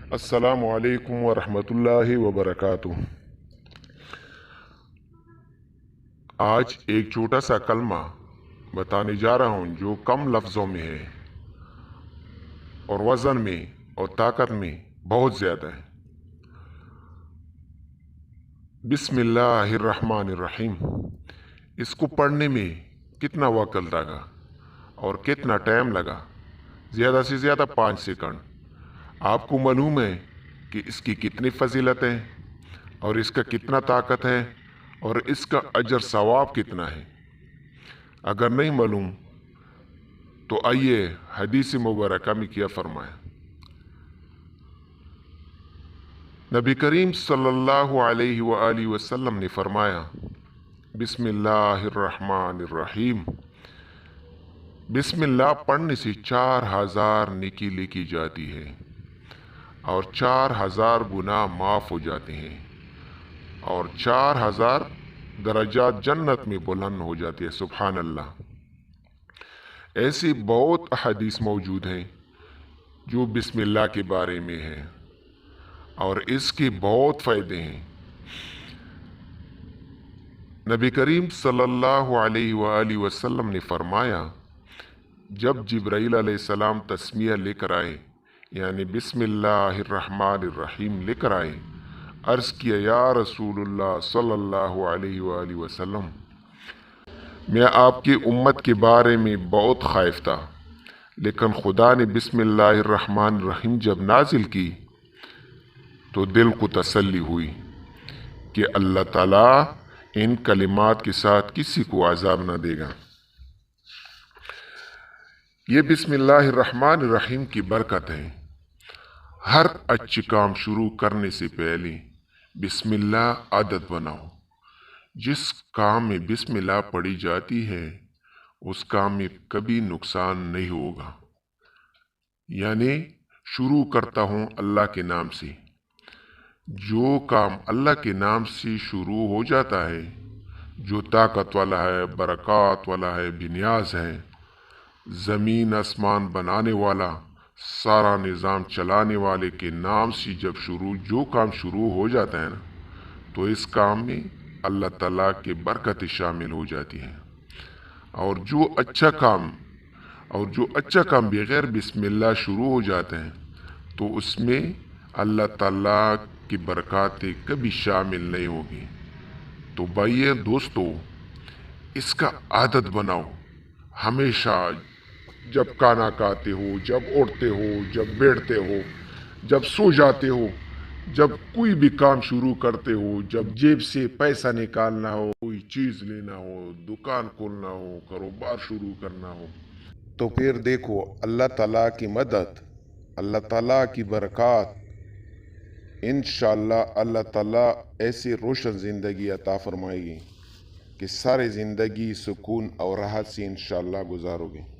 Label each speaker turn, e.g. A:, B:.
A: अस्सलामु अलैकुम वरहमतुल्लाहि वबरकातुह। आज एक छोटा सा कलमा बताने जा रहा हूँ जो कम लफ्ज़ों में है और वज़न में और ताकत में बहुत ज़्यादा है। बिस्मिल्लाहिर्रहमानिर्रहीम। इसको पढ़ने में कितना वक्त लगा और कितना टाइम लगा? ज़्यादा से ज़्यादा 5 सेकंड। आपको मालूम है कि इसकी कितनी फजीलत है और इसका कितना ताकत है और इसका अजर सवाब कितना है? अगर नहीं मालूम तो आइए हदीस मुबारक में क्या फरमाया। नबी करीम सल्लल्लाहु अलैहि वआलिहि वसल्लम ने फरमाया, बिस्मिल्लाहिर्रहमानिर्रहीम। बिस्मिल्लाह पढ़ने से 4000 नेकी लिखी जाती है और 4000 गुनाह माफ हो जाते हैं और 4000 दरजात जन्नत में बुलंद हो जाती है। सुभान अल्लाह। ऐसी बहुत हदीस मौजूद हैं जो बिस्मिल्लाह के बारे में है और इसके बहुत फ़ायदे हैं। नबी करीम सल्लल्लाहु अलैहि वसल्लम ने फरमाया, जब जिब्राइल अलैहिस्सलाम तस्मिया लेकर आए यानी बिस्मिल्लाहिर्रहमानिर्रहीम लेकर आए, अर्ज़ किया, या रसूलुल्लाह सल्लल्लाहु अलैहि वसल्लम, मैं आपकी उम्मत के बारे में बहुत ख़ाइफ था, लेकिन खुदा ने बिस्मिल्लाहिर्रहमानिर्रहीम जब नाजिल की तो दिल को तसल्ली हुई कि अल्लाह ताला इन कलिमात के साथ किसी को अज़ाब न देगा। ये बिस्मिल्लाहिर्रहमानिर्रहीम की बरकत है। हर अच्छे काम शुरू करने से पहले बिस्मिल्लाह आदत बनाओ। जिस काम में बिस्मिल्लाह पढ़ी जाती है उस काम में कभी नुकसान नहीं होगा। यानी शुरू करता हूँ अल्लाह के नाम से। जो काम अल्लाह के नाम से शुरू हो जाता है, जो ताकत वाला है, बरकत वाला है, बिनियाज है, ज़मीन आसमान बनाने वाला, सारा निज़ाम चलाने वाले के नाम से जब जो काम शुरू हो जाता है ना, तो इस काम में अल्लाह ताला की बरकत शामिल हो जाती है। और जो अच्छा काम बगैर बिस्मिल्लाह शुरू हो जाते हैं तो उसमें अल्लाह ताला की बरकतें कभी शामिल नहीं होगी। तो भाइयों दोस्तों, इसका आदत बनाओ। हमेशा जब खाना खाते हो, जब उठते हो, जब बैठते हो, जब सो जाते हो, जब कोई भी काम शुरू करते हो, जब जेब से पैसा निकालना हो, कोई चीज़ लेना हो, दुकान खोलना हो, कारोबार शुरू करना हो, तो फिर देखो अल्लाह ताला की मदद, अल्लाह ताला की बरकत, इंशाअल्लाह अल्लाह ताला ऐसी रोशन ज़िंदगी अता फरमाएगी कि सारी ज़िंदगी सुकून और राहत से इंशाअल्लाह गुजारोगे।